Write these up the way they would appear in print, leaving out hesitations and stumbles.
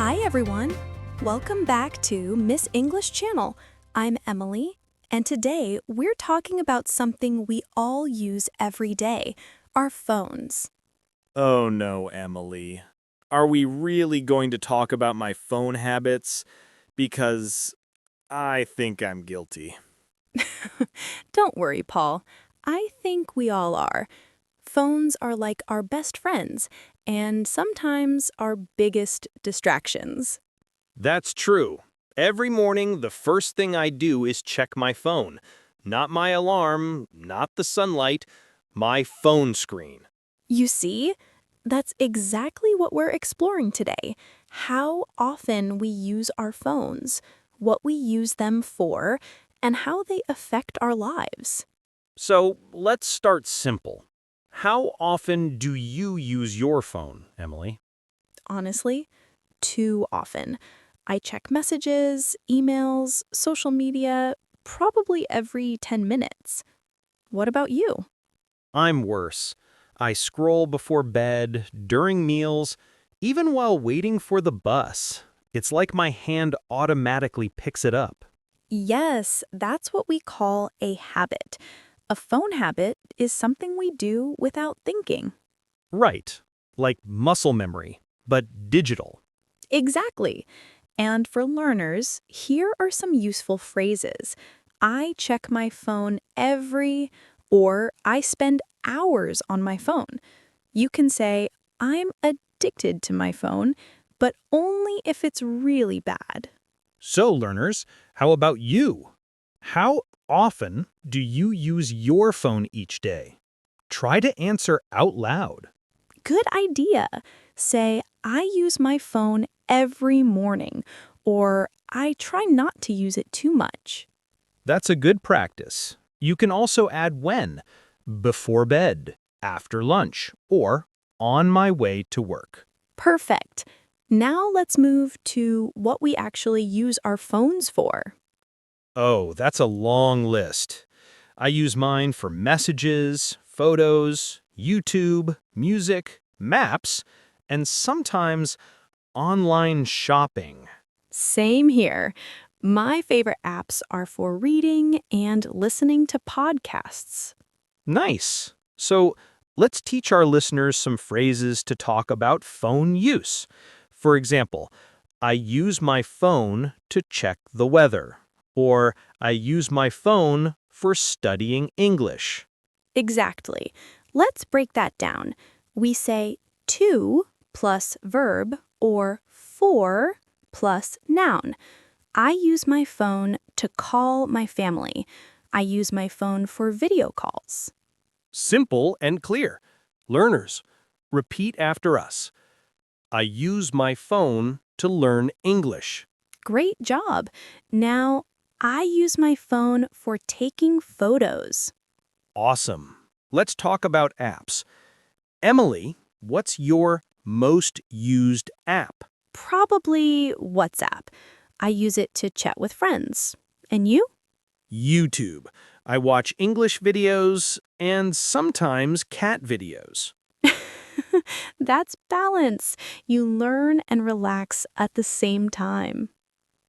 Hi everyone! Welcome back to Miss English Channel. I'm Emily, and today we're talking about something we all use every day, our phones. Oh no, Emily. Are we really going to talk about my phone habits? Because I think I'm guilty. Don't worry, Paul. I think we all are. Phones are like our best friends, and sometimes our biggest distractions. That's true. Every morning, the first thing I do is check my phone. Not my alarm, not the sunlight, my phone screen. You see? That's exactly what we're exploring today. How often we use our phones, what we use them for, and how they affect our lives. So let's start simple. How often do you use your phone, Emily? Honestly, too often. I check messages, emails, social media, probably every 10 minutes. What about you? I'm worse. I scroll before bed, during meals, even while waiting for the bus. It's like my hand automatically picks it up. Yes, that's what we call a habit. A phone habit is something we do without thinking. Right, like muscle memory, but digital. Exactly. And for learners, here are some useful phrases. I check my phone or I spend hours on my phone. You can say, I'm addicted to my phone, but only if it's really bad. So, learners, how about you? How often do you use your phone each day? Try to answer out loud. Good idea. Say, I use my phone every morning, or I try not to use it too much. That's a good practice. You can also add when, before bed, after lunch, or on my way to work. Perfect. Now let's move to what we actually use our phones for. Oh, that's a long list. I use mine for messages, photos, YouTube, music, maps, and sometimes online shopping. Same here. My favorite apps are for reading and listening to podcasts. Nice. So let's teach our listeners some phrases to talk about phone use. For example, I use my phone to check the weather, or I use my phone for studying English. Exactly. Let's break that down. We say to plus verb or for plus noun. I use my phone to call my family. I use my phone for video calls. Simple and clear. Learners, repeat after us. I use my phone to learn English. Great job. Now, I use my phone for taking photos. Awesome. Let's talk about apps. Emily, what's your most used app? Probably WhatsApp. I use it to chat with friends. And you? YouTube. I watch English videos and sometimes cat videos. That's balance. You learn and relax at the same time.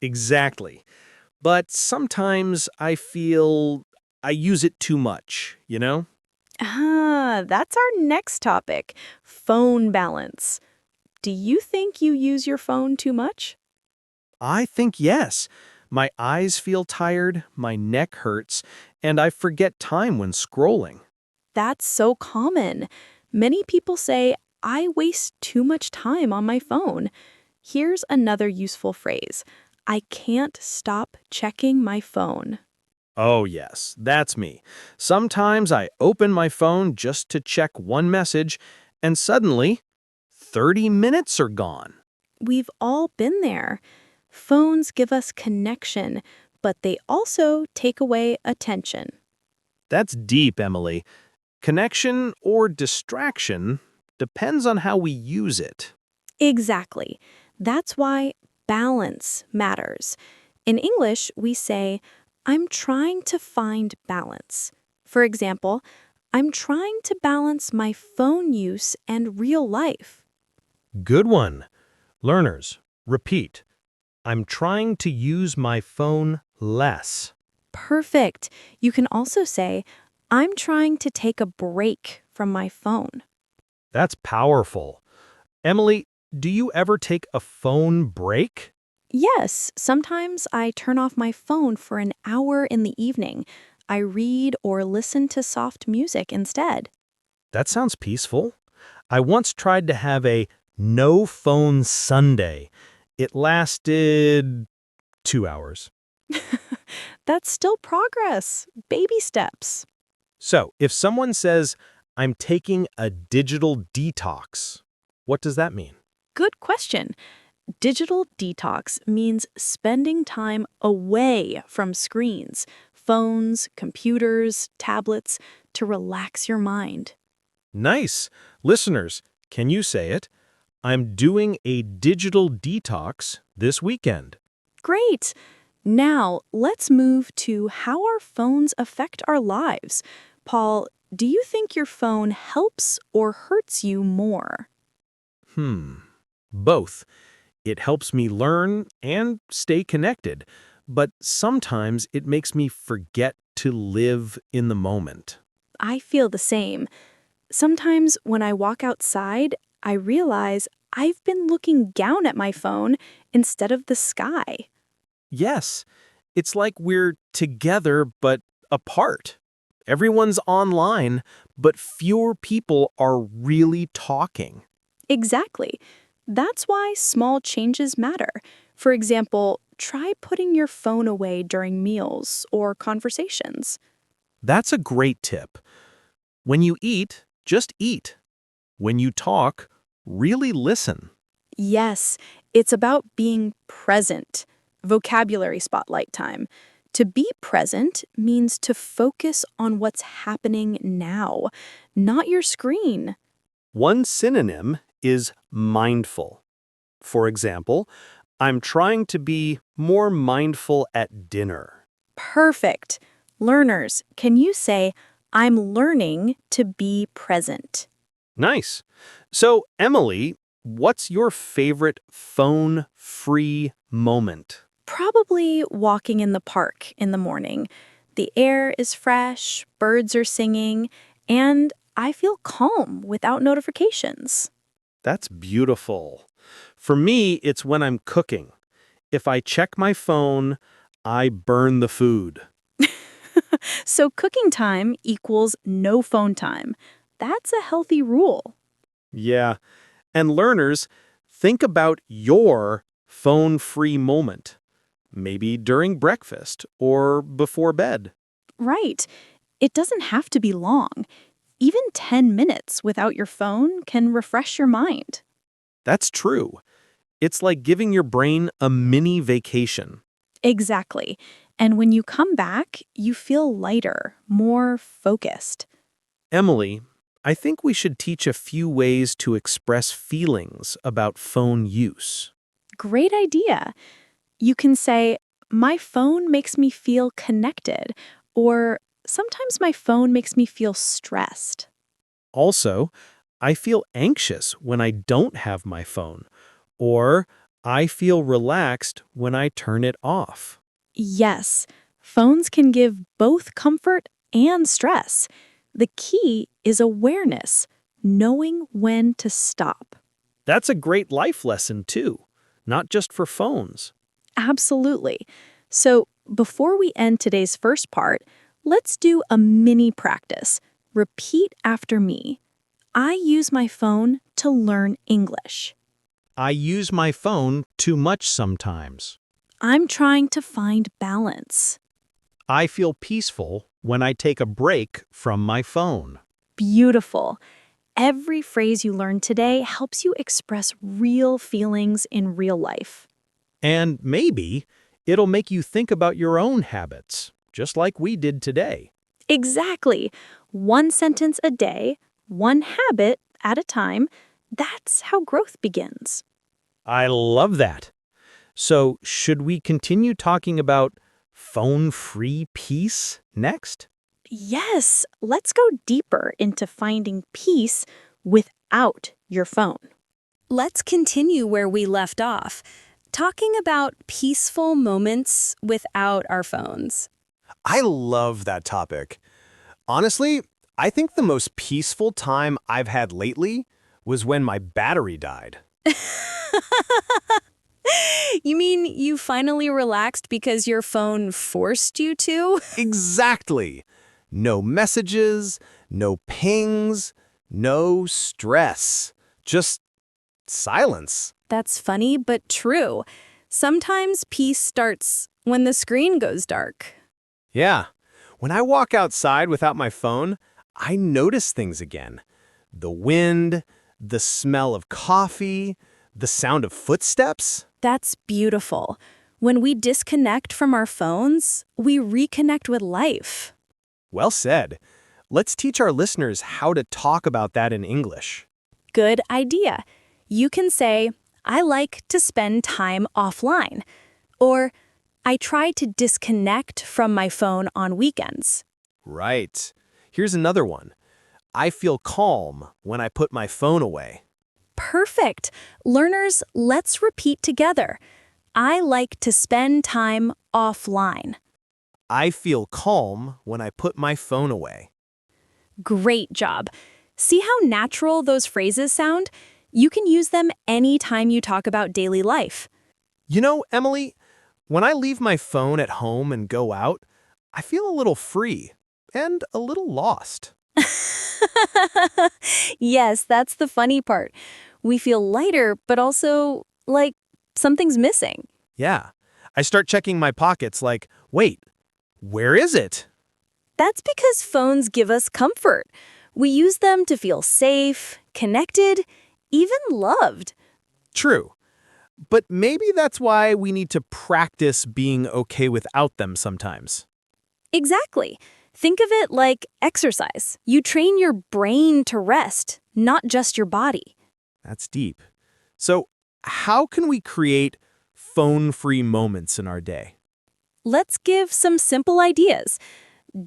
Exactly. But sometimes I feel I use it too much, you know? That's our next topic, phone balance. Do you think you use your phone too much? I think yes. My eyes feel tired, my neck hurts, and I forget time when scrolling. That's so common. Many people say, I waste too much time on my phone. Here's another useful phrase. I can't stop checking my phone. Oh, yes, that's me. Sometimes I open my phone just to check one message, and suddenly, 30 minutes are gone. We've all been there. Phones give us connection, but they also take away attention. That's deep, Emily. Connection or distraction depends on how we use it. Exactly. That's why balance matters. In English, we say, I'm trying to find balance. For example, I'm trying to balance my phone use and real life. Good one. Learners, Repeat. I'm trying to use my phone less. Perfect. You can also say, I'm trying to take a break from my phone. That's powerful. Emily, do you ever take a phone break? Yes, sometimes I turn off my phone for an hour in the evening. I read or listen to soft music instead. That sounds peaceful. I once tried to have a no phone Sunday. It lasted 2 hours. That's still progress. Baby steps. So, if someone says, I'm taking a digital detox, what does that mean? Good question. Digital detox means spending time away from screens, phones, computers, tablets, to relax your mind. Nice. Listeners, can you say it? I'm doing a digital detox this weekend. Great! Now, let's move to how our phones affect our lives. Paul, do you think your phone helps or hurts you more? Both. It helps me learn and stay connected, but sometimes it makes me forget to live in the moment. I feel the same. Sometimes when I walk outside, I realize I've been looking down at my phone instead of the sky. Yes, it's like we're together but apart. Everyone's online, but fewer people are really talking. Exactly. That's why small changes matter. For example, try putting your phone away during meals or conversations. That's a great tip. When you eat, just eat. When you talk, really listen. Yes, it's about being present. Vocabulary spotlight time. To be present means to focus on what's happening now, not your screen. One synonym is mindful. For example, I'm trying to be more mindful at dinner. Perfect. Learners, can you say, I'm learning to be present? Nice. So, Emily, what's your favorite phone-free moment? Probably walking in the park in the morning. The air is fresh, birds are singing, and I feel calm without notifications. That's beautiful. For me, it's when I'm cooking. If I check my phone, I burn the food. So cooking time equals no phone time. That's a healthy rule. Yeah. And learners, think about your phone-free moment. Maybe during breakfast or before bed. Right. It doesn't have to be long. Even 10 minutes without your phone can refresh your mind. That's true. It's like giving your brain a mini vacation. Exactly. And when you come back, you feel lighter, more focused. Emily, I think we should teach a few ways to express feelings about phone use. Great idea. You can say, my phone makes me feel connected, or sometimes my phone makes me feel stressed. Also, I feel anxious when I don't have my phone, or I feel relaxed when I turn it off. Yes, phones can give both comfort and stress. The key is awareness, knowing when to stop. That's a great life lesson, too, not just for phones. Absolutely. So, before we end today's first part, let's do a mini practice. Repeat after me. I use my phone to learn English. I use my phone too much sometimes. I'm trying to find balance. I feel peaceful when I take a break from my phone. Beautiful. Every phrase you learned today helps you express real feelings in real life. And maybe it'll make you think about your own habits, just like we did today. Exactly. One sentence a day, one habit at a time. That's how growth begins. I love that. So, should we continue talking about phone-free peace next? Yes, let's go deeper into finding peace without your phone. Let's continue where we left off. talking about peaceful moments without our phones. I love that topic. Honestly, I think the most peaceful time I've had lately was when my battery died. You mean you finally relaxed because your phone forced you to? Exactly. No messages, no pings, no stress. Just silence. That's funny, but true. Sometimes peace starts when the screen goes dark. Yeah. When I walk outside without my phone, I notice things again. The wind, the smell of coffee, the sound of footsteps. That's beautiful. When we disconnect from our phones, we reconnect with life. Well said. Let's teach our listeners how to talk about that in English. Good idea. You can say, I like to spend time offline. Or, I try to disconnect from my phone on weekends. Right. Here's another one. I feel calm when I put my phone away. Perfect. Learners, let's repeat together. I like to spend time offline. I feel calm when I put my phone away. Great job. See how natural those phrases sound? You can use them anytime you talk about daily life. You know, Emily, when I leave my phone at home and go out, I feel a little free and a little lost. Yes, that's the funny part. We feel lighter, but also like something's missing. Yeah. I start checking my pockets like, wait, where is it? That's because phones give us comfort. We use them to feel safe, connected, even loved. True. But maybe that's why we need to practice being okay without them sometimes. Exactly. Think of it like exercise. You train your brain to rest, not just your body. That's deep. So, how can we create phone-free moments in our day? Let's give some simple ideas.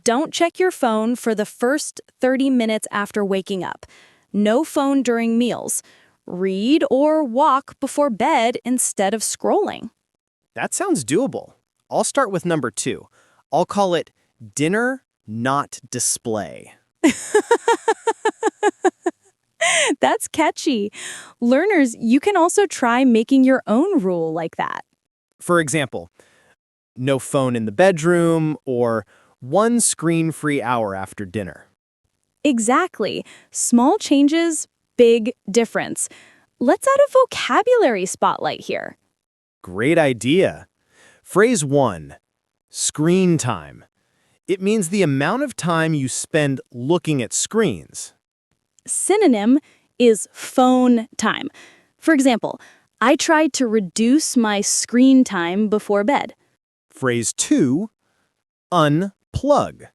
Don't check your phone for the first 30 minutes after waking up. No phone during meals. Read or walk before bed instead of scrolling. That sounds doable. I'll start with number 2. I'll call it dinner, not display. That's catchy. Learners, you can also try making your own rule like that. For example, no phone in the bedroom or 1 screen-free hour after dinner. Exactly. Small changes, big difference. Let's add a vocabulary spotlight here. Great idea. Phrase 1, screen time. It means the amount of time you spend looking at screens. Synonym is phone time. For example, I tried to reduce my screen time before bed. Phrase 2, unplug.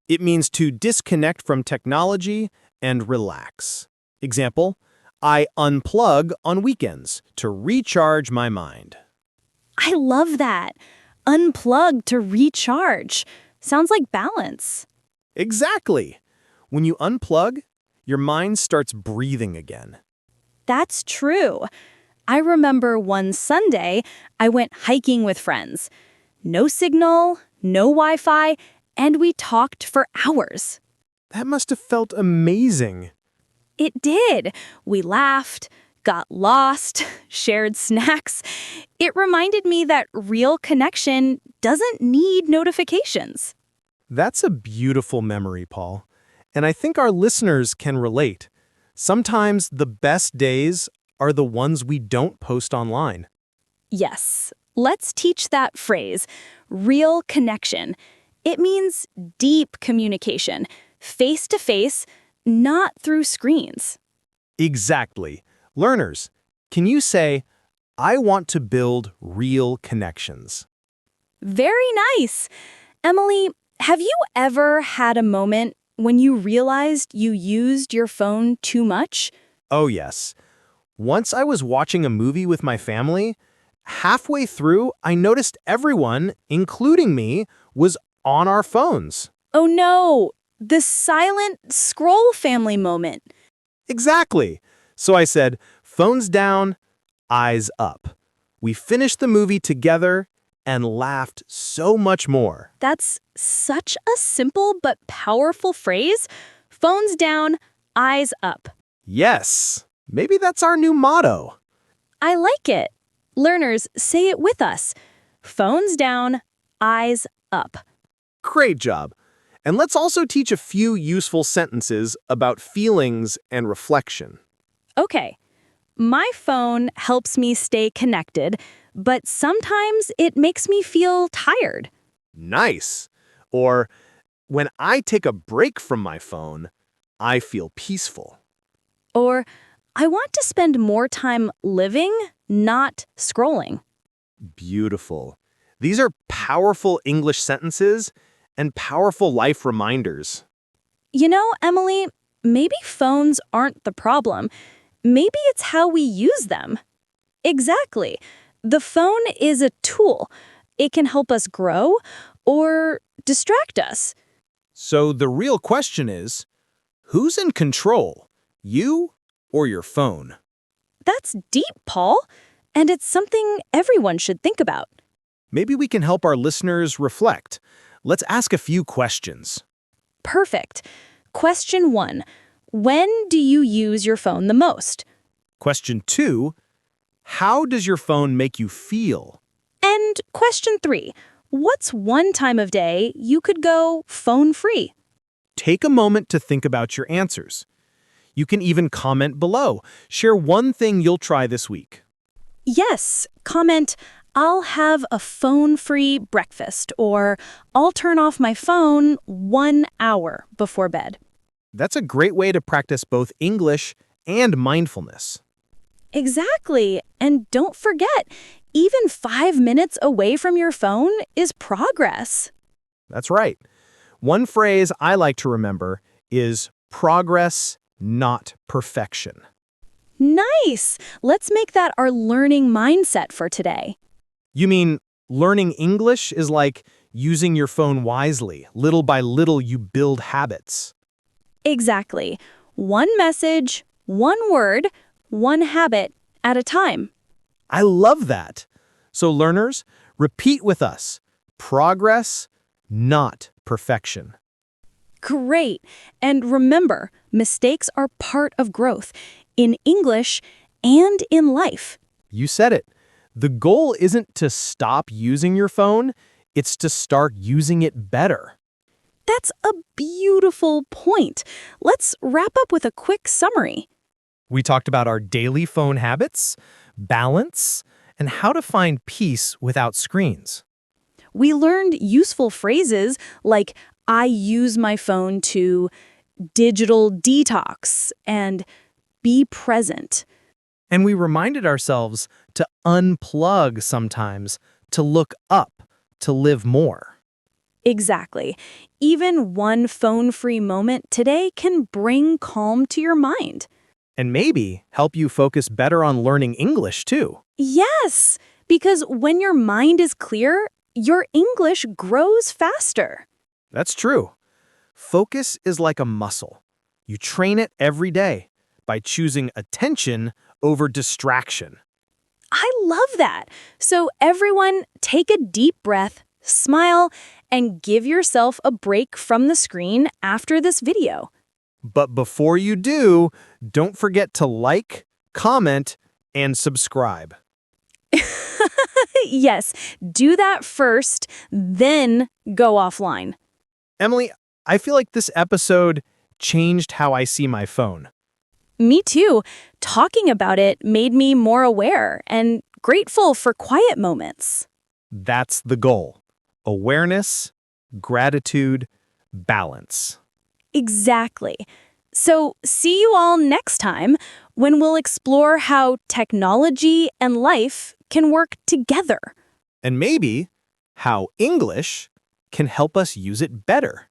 It means to disconnect from technology and relax. Example, I unplug on weekends to recharge my mind. I love that. Unplug to recharge. Sounds like balance. Exactly. When you unplug, your mind starts breathing again. That's true. I remember one Sunday, I went hiking with friends. No signal, no Wi-Fi, and we talked for hours. That must have felt amazing. It did. We laughed, got lost, shared snacks. It reminded me that real connection doesn't need notifications. That's a beautiful memory, Paul. And I think our listeners can relate. Sometimes the best days are the ones we don't post online. Yes, let's teach that phrase, real connection. It means deep communication, face to face, not through screens. Exactly. Learners, can you say, I want to build real connections? Very nice. Emily, have you ever had a moment when you realized you used your phone too much? Oh, yes. Once I was watching a movie with my family. Halfway through, I noticed everyone, including me, was on our phones. Oh no, the silent scroll family moment. Exactly. So I said, phones down, eyes up. We finished the movie together and laughed so much more. That's such a simple but powerful phrase. Phones down, eyes up. Yes, maybe that's our new motto. I like it. Learners, say it with us. Phones down, eyes up. Great job. And let's also teach a few useful sentences about feelings and reflection. Okay, my phone helps me stay connected, but sometimes it makes me feel tired. Nice. Or, when I take a break from my phone, I feel peaceful. Or, I want to spend more time living, not scrolling. Beautiful. These are powerful English sentences and powerful life reminders. You know, Emily, maybe phones aren't the problem. Maybe it's how we use them. Exactly. The phone is a tool. It can help us grow or distract us. So the real question is, who's in control, you or your phone? That's deep, Paul, and it's something everyone should think about. Maybe we can help our listeners reflect. Let's ask a few questions. Perfect. Question 1. When do you use your phone the most? Question 2, how does your phone make you feel? And question 3. What's one time of day you could go phone-free? Take a moment to think about your answers. You can even comment below. Share one thing you'll try this week. Yes, comment, I'll have a phone-free breakfast, or I'll turn off my phone 1 hour before bed. That's a great way to practice both English and mindfulness. Exactly. And don't forget, even 5 minutes away from your phone is progress. That's right. One phrase I like to remember is progress, not perfection. Nice! Let's make that our learning mindset for today. You mean learning English is like using your phone wisely. Little by little, you build habits. Exactly. One message, one word, one habit at a time. I love that. So learners, repeat with us. Progress, not perfection. Great. And remember, mistakes are part of growth in English and in life. You said it. The goal isn't to stop using your phone, it's to start using it better. That's a beautiful point. Let's wrap up with a quick summary. We talked about our daily phone habits, balance, and how to find peace without screens. We learned useful phrases like, I use my phone to digital detox and be present. And we reminded ourselves to unplug sometimes, to look up, to live more. Exactly. Even one phone-free moment today can bring calm to your mind. And maybe help you focus better on learning English too. Yes, because when your mind is clear, your English grows faster. That's true. Focus is like a muscle. You train it every day by choosing attention over distraction. I love that. So everyone, take a deep breath, smile, and give yourself a break from the screen after this video. But before you do, don't forget to like, comment, and subscribe. Yes, do that first, then go offline. Emily, I feel like this episode changed how I see my phone. Me too. Talking about it made me more aware and grateful for quiet moments. That's the goal. Awareness, gratitude, balance. Exactly. So, see you all next time when we'll explore how technology and life can work together. And maybe how English can help us use it better.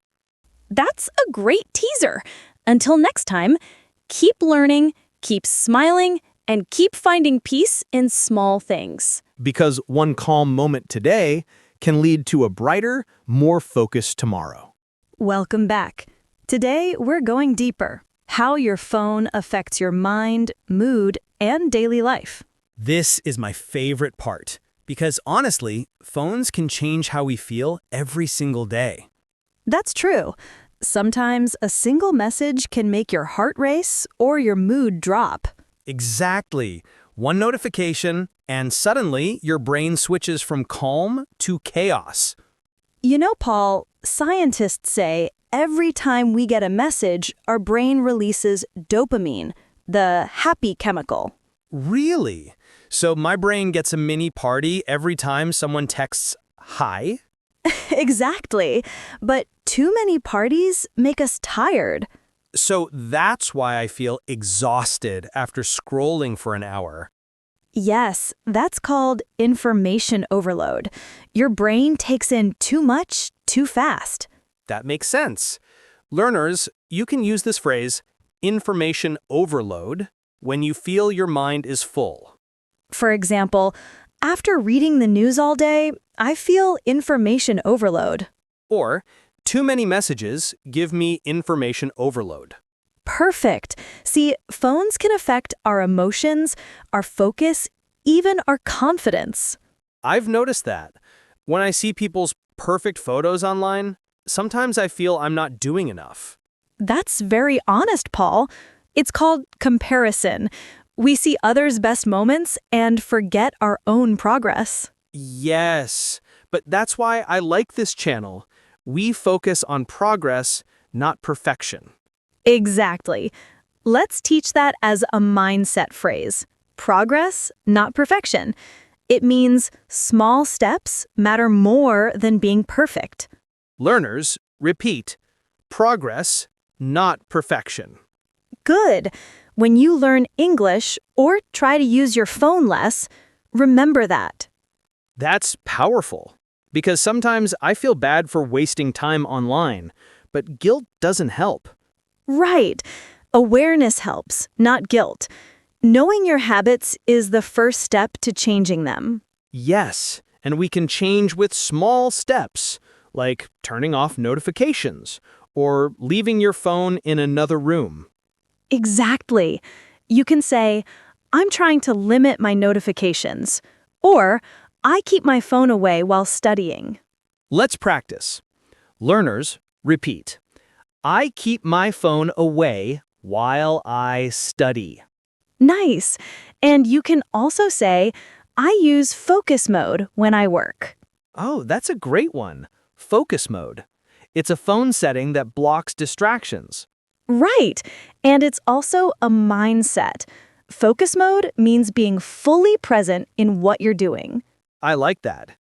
That's a great teaser. Until next time, keep learning, keep smiling, and keep finding peace in small things. Because one calm moment today can lead to a brighter, more focused tomorrow. Welcome back. Today, we're going deeper. How your phone affects your mind, mood, and daily life. This is my favorite part, because honestly, phones can change how we feel every single day. That's true. Sometimes a single message can make your heart race or your mood drop. Exactly. One notification, and suddenly your brain switches from calm to chaos. You know, Paul, scientists say every time we get a message, our brain releases dopamine, the happy chemical. Really? So my brain gets a mini party every time someone texts hi? Exactly. But too many parties make us tired. So that's why I feel exhausted after scrolling for an hour. Yes, that's called information overload. Your brain takes in too much too fast. That makes sense. Learners, you can use this phrase, information overload, when you feel your mind is full. For example, after reading the news all day, I feel information overload. Or, too many messages give me information overload. Perfect. See, phones can affect our emotions, our focus, even our confidence. I've noticed that. When I see people's perfect photos online, sometimes I feel I'm not doing enough. That's very honest, Paul. It's called comparison. We see others' best moments and forget our own progress. Yes, but that's why I like this channel. We focus on progress, not perfection. Exactly. Let's teach that as a mindset phrase. Progress, not perfection. It means small steps matter more than being perfect. Learners, repeat. Progress, not perfection. Good. When you learn English or try to use your phone less, remember that. That's powerful, because sometimes I feel bad for wasting time online, but guilt doesn't help. Right. Awareness helps, not guilt. Knowing your habits is the first step to changing them. Yes, and we can change with small steps, like turning off notifications or leaving your phone in another room. Exactly. You can say, I'm trying to limit my notifications, or I keep my phone away while studying. Let's practice. Learners, repeat. I keep my phone away while I study. Nice. And you can also say, I use focus mode when I work. Oh, that's a great one. Focus mode. It's a phone setting that blocks distractions. Right. And it's also a mindset. Focus mode means being fully present in what you're doing. I like that.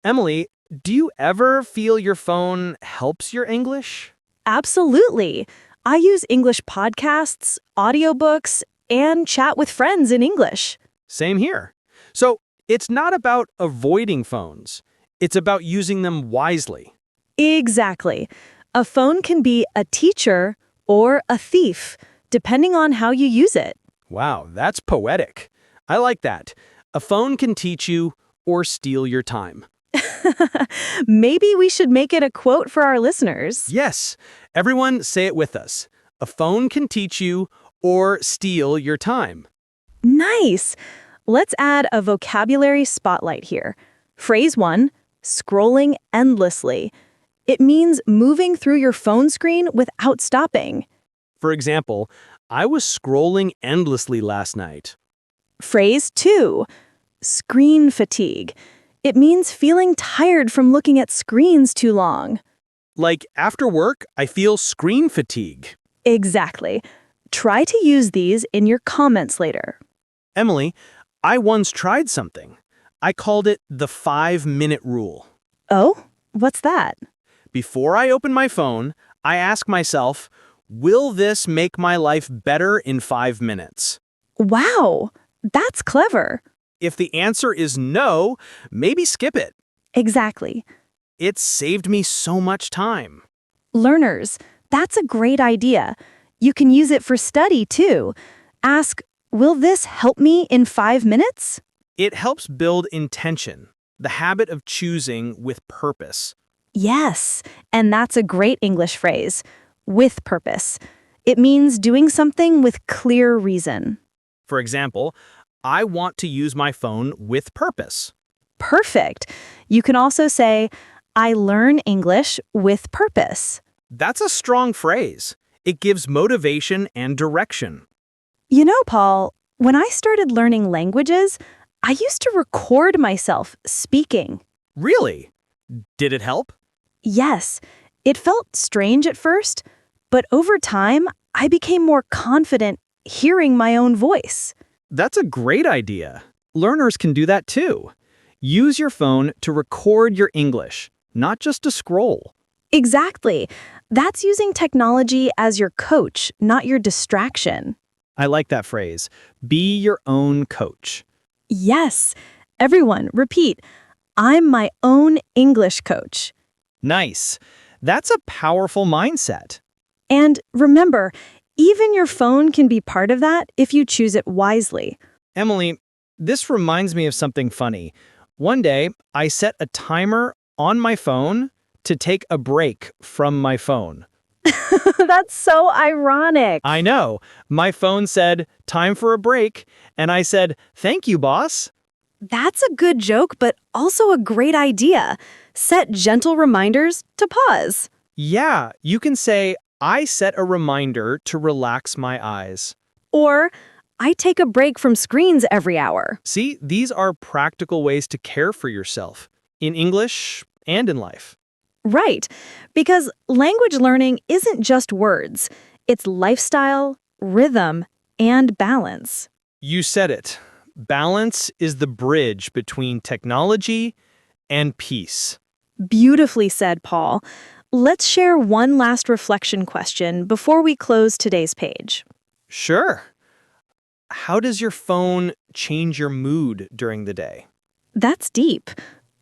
Emily, do you ever feel your phone helps your English? Absolutely. I use English podcasts, audiobooks, and chat with friends in English. Same here. So it's not about avoiding phones. It's about using them wisely. Exactly. A phone can be a teacher or a thief, depending on how you use it. Wow, that's poetic. I like that. A phone can teach you or steal your time. Maybe we should make it a quote for our listeners. Yes, everyone say it with us. A phone can teach you or steal your time. Nice. Let's add a vocabulary spotlight here. Phrase 1, scrolling endlessly. It means moving through your phone screen without stopping. For example, I was scrolling endlessly last night. Phrase 2, screen fatigue. It means feeling tired from looking at screens too long. Like after work, I feel screen fatigue. Exactly. Try to use these in your comments later. Emily, I once tried something. I called it the 5-minute rule. Oh, what's that? Before I open my phone, I ask myself, will this make my life better in 5 minutes? Wow, that's clever. If the answer is no, maybe skip it. Exactly. It saved me so much time. Learners, that's a great idea. You can use it for study too. Ask, will this help me in 5 minutes? It helps build intention, the habit of choosing with purpose. Yes, and that's a great English phrase, with purpose. It means doing something with clear reason. For example, I want to use my phone with purpose. Perfect. You can also say, I learn English with purpose. That's a strong phrase. It gives motivation and direction. You know, Paul, when I started learning languages, I used to record myself speaking. Really? Did it help? Yes, it felt strange at first, but over time, I became more confident hearing my own voice. That's a great idea. Learners can do that too. Use your phone to record your English, not just to scroll. Exactly. That's using technology as your coach, not your distraction. I like that phrase. Be your own coach. Yes. Everyone, repeat. I'm my own English coach. Nice. That's a powerful mindset. And remember, even your phone can be part of that if you choose it wisely. Emily, this reminds me of something funny. One day, I set a timer on my phone to take a break from my phone. That's so ironic. I know. My phone said, time for a break, and I said, thank you, boss. That's a good joke, but also a great idea. Set gentle reminders to pause. Yeah, you can say, I set a reminder to relax my eyes. Or, I take a break from screens every hour. See, these are practical ways to care for yourself, in English and in life. Right, because language learning isn't just words. It's lifestyle, rhythm, and balance. You said it. Balance is the bridge between technology and peace. Beautifully said, Paul. Let's share one last reflection question before we close today's page. Sure. How does your phone change your mood during the day? That's deep.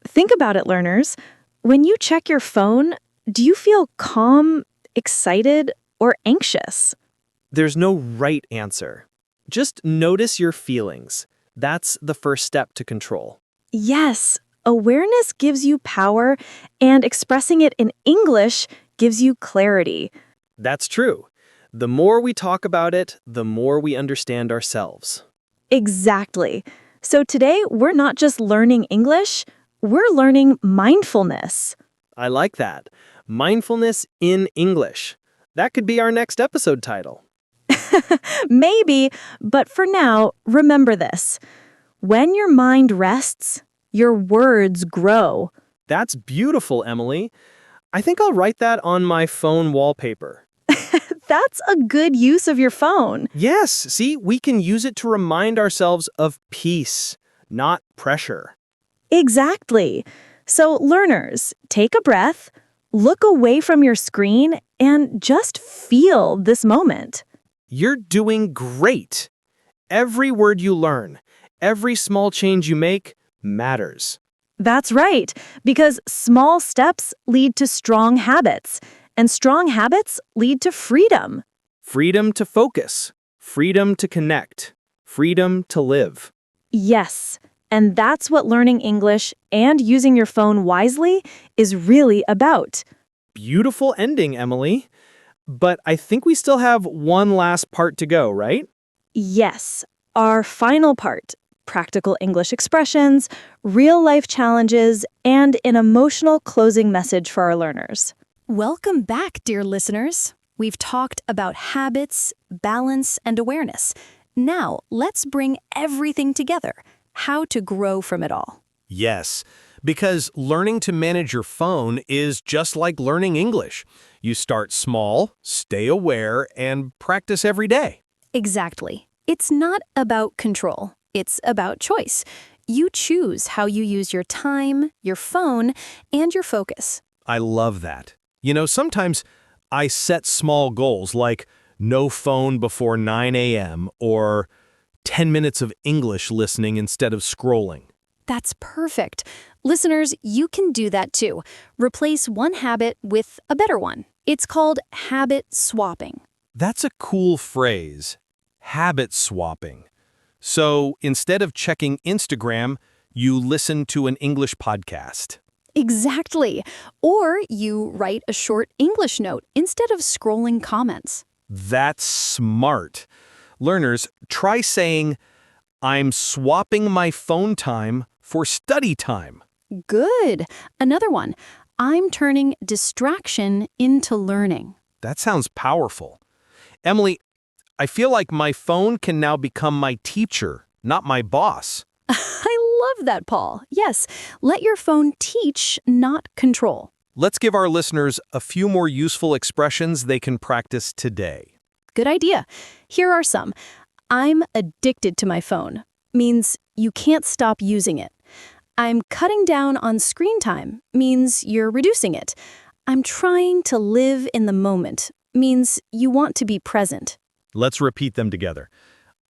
Think about it, learners. When you check your phone, do you feel calm, excited, or anxious? There's no right answer. Just notice your feelings. That's the first step to control. Yes, awareness gives you power, and expressing it in English gives you clarity. That's true. The more we talk about it, the more we understand ourselves. Exactly. So today, we're not just learning English, we're learning mindfulness. I like that. Mindfulness in English. That could be our next episode title. Maybe, but for now, remember this. When your mind rests, your words grow. That's beautiful, Emily. I think I'll write that on my phone wallpaper. That's a good use of your phone. Yes, see, we can use it to remind ourselves of peace, not pressure. Exactly. So, learners, take a breath, look away from your screen, and just feel this moment. You're doing great. Every word you learn, every small change you make matters. That's right, because small steps lead to strong habits, and strong habits lead to freedom. Freedom to focus, freedom to connect, freedom to live. Yes, and that's what learning English and using your phone wisely is really about. Beautiful ending, Emily. But I think we still have one last part to go, right? Yes, our final part, practical English expressions, real-life challenges, and an emotional closing message for our learners. Welcome back, dear listeners. We've talked about habits, balance, and awareness. Now, let's bring everything together. How to grow from it all. Yes, because learning to manage your phone is just like learning English. You start small, stay aware, and practice every day. Exactly. It's not about control. It's about choice. You choose how you use your time, your phone, and your focus. I love that. You know, sometimes I set small goals like no phone before 9 a.m. or 10 minutes of English listening instead of scrolling. That's perfect. Listeners, you can do that too. Replace one habit with a better one. It's called habit swapping. That's a cool phrase, habit swapping. So instead of checking Instagram, you listen to an English podcast. Exactly. Or you write a short English note instead of scrolling comments. That's smart. Learners, try saying, I'm swapping my phone time for study time. Good. Another one. I'm turning distraction into learning. That sounds powerful. Emily, I feel like my phone can now become my teacher, not my boss. I love that, Paul. Yes, let your phone teach, not control. Let's give our listeners a few more useful expressions they can practice today. Good idea. Here are some. I'm addicted to my phone. Means you can't stop using it. I'm cutting down on screen time. Means you're reducing it. I'm trying to live in the moment. Means you want to be present. Let's repeat them together.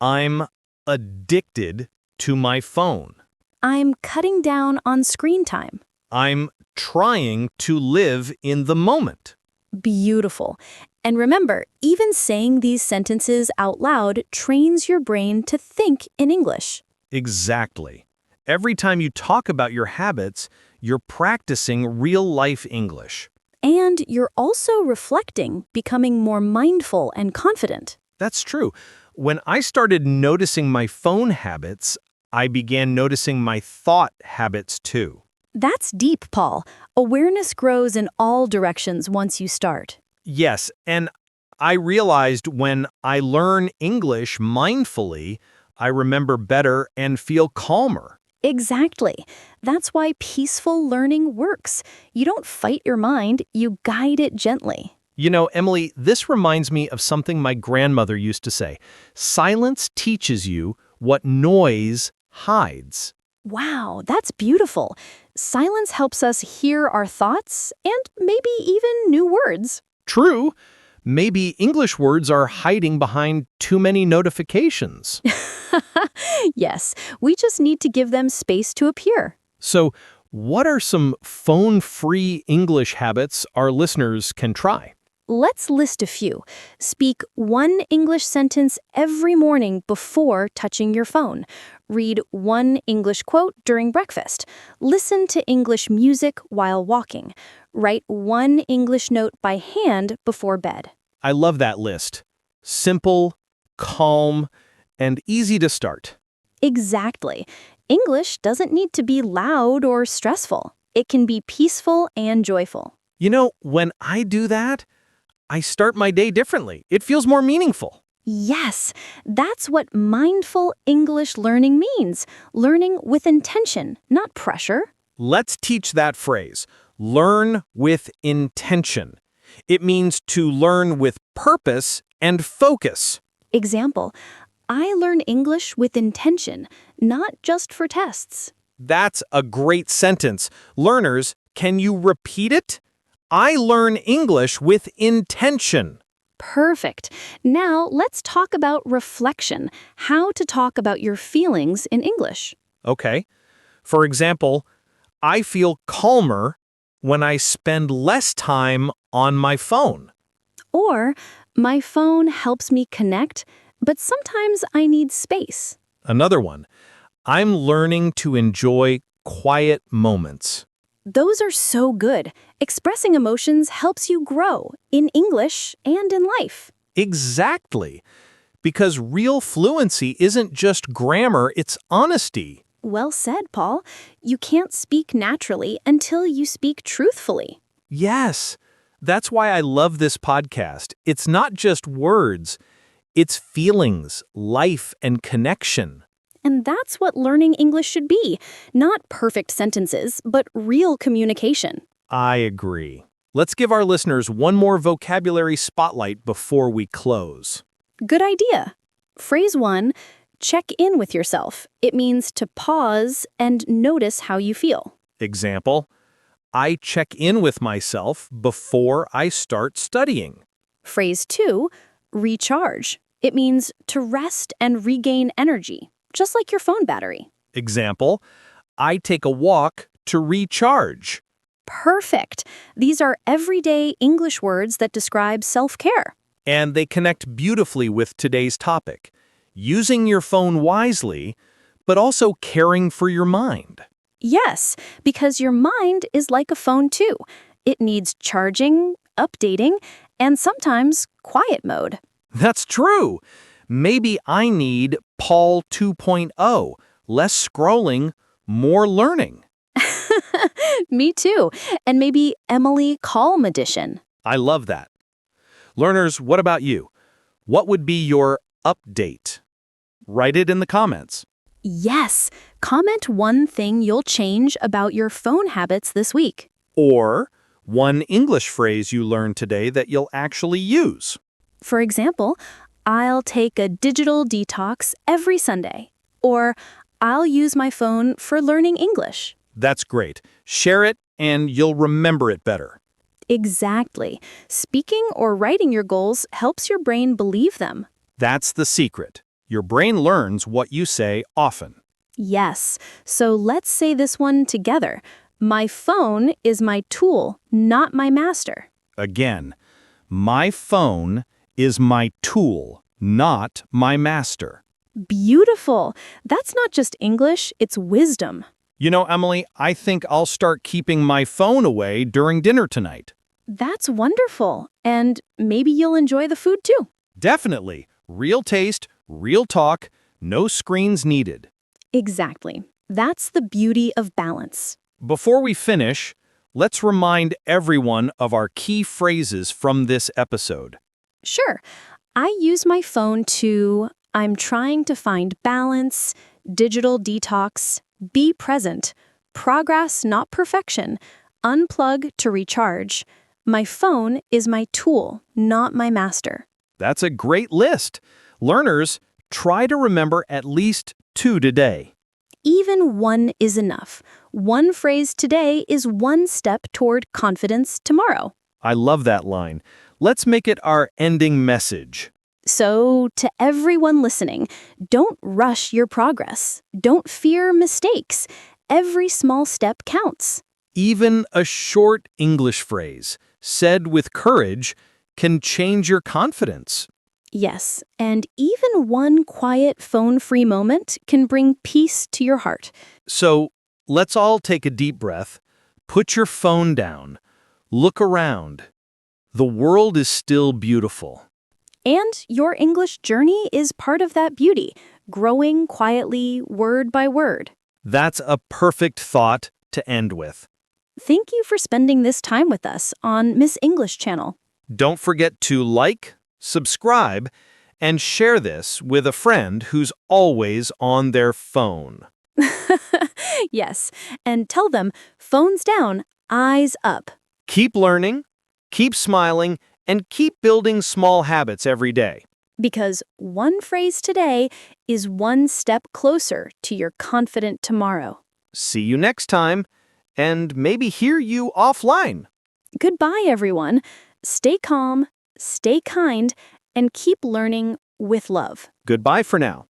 I'm addicted to my phone. I'm cutting down on screen time. I'm trying to live in the moment. Beautiful. And remember, even saying these sentences out loud trains your brain to think in English. Exactly. Every time you talk about your habits, you're practicing real-life English. And you're also reflecting, becoming more mindful and confident. That's true. When I started noticing my phone habits, I began noticing my thought habits too. That's deep, Paul. Awareness grows in all directions once you start. Yes, and I realized when I learn English mindfully, I remember better and feel calmer. Exactly. That's why peaceful learning works. You don't fight your mind, you guide it gently. You know, Emily, this reminds me of something my grandmother used to say. Silence teaches you what noise hides. Wow, that's beautiful. Silence helps us hear our thoughts and maybe even new words. True. Maybe English words are hiding behind too many notifications. Yes, we just need to give them space to appear. So, what are some phone-free English habits our listeners can try? Let's list a few. Speak one English sentence every morning before touching your phone. Read one English quote during breakfast. Listen to English music while walking. Write one English note by hand before bed. I love that list. Simple, calm, and easy to start. Exactly. English doesn't need to be loud or stressful. It can be peaceful and joyful. You know, when I do that, I start my day differently. It feels more meaningful. Yes, that's what mindful English learning means. Learning with intention, not pressure. Let's teach that phrase. Learn with intention. It means to learn with purpose and focus. Example, I learn English with intention, not just for tests. That's a great sentence. Learners, can you repeat it? I learn English with intention. Perfect. Now let's talk about reflection, how to talk about your feelings in English. Okay. For example, I feel calmer when I spend less time on my phone. Or, my phone helps me connect, but sometimes I need space. Another one, I'm learning to enjoy quiet moments. Those are so good. Expressing emotions helps you grow in English and in life. Exactly. Because real fluency isn't just grammar, it's honesty. Well said, Paul. You can't speak naturally until you speak truthfully. Yes. That's why I love this podcast. It's not just words, it's feelings, life, and connection. And that's what learning English should be. Not perfect sentences, but real communication. I agree. Let's give our listeners one more vocabulary spotlight before we close. Good idea. Phrase 1, check in with yourself. It means to pause and notice how you feel. Example, I check in with myself before I start studying. Phrase 2, recharge. It means to rest and regain energy, just like your phone battery. Example, I take a walk to recharge. Perfect. These are everyday English words that describe self-care. And they connect beautifully with today's topic, using your phone wisely, but also caring for your mind. Yes, because your mind is like a phone too. It needs charging, updating, and sometimes quiet mode. That's true. Maybe I need Paul 2.0, less scrolling, more learning. Me too. And maybe Emily Calm Edition. I love that. Learners, what about you? What would be your update? Write it in the comments. Yes, comment one thing you'll change about your phone habits this week. Or one English phrase you learned today that you'll actually use. For example, I'll take a digital detox every Sunday. Or I'll use my phone for learning English. That's great. Share it and you'll remember it better. Exactly. Speaking or writing your goals helps your brain believe them. That's the secret. Your brain learns what you say often. Yes. So let's say this one together. My phone is my tool, not my master. Again, my phone is my tool, not my master. Beautiful. That's not just English, it's wisdom. You know, Emily, I think I'll start keeping my phone away during dinner tonight. That's wonderful. And maybe you'll enjoy the food too. Definitely. Real taste, real talk, no screens needed. Exactly. That's the beauty of balance. Before we finish, let's remind everyone of our key phrases from this episode. Sure. I use my phone to I'm trying to find balance, digital detox, be present, progress, not perfection, unplug to recharge. My phone is my tool, not my master. That's a great list. Learners, try to remember at least 2 today. Even one is enough. One phrase today is one step toward confidence tomorrow. I love that line. Let's make it our ending message. So, to everyone listening, don't rush your progress. Don't fear mistakes. Every small step counts. Even a short English phrase, said with courage, can change your confidence. Yes, and even one quiet phone-free moment can bring peace to your heart. So, let's all take a deep breath. Put your phone down. Look around. The world is still beautiful. And your English journey is part of that beauty, growing quietly, word by word. That's a perfect thought to end with. Thank you for spending this time with us on Miss English Channel. Don't forget to like, subscribe, and share this with a friend who's always on their phone. Yes, and tell them, phones down, eyes up. Keep learning, keep smiling, and keep building small habits every day. Because one phrase today is one step closer to your confident tomorrow. See you next time, and maybe hear you offline. Goodbye, everyone. Stay calm, stay kind, and keep learning with love. Goodbye for now.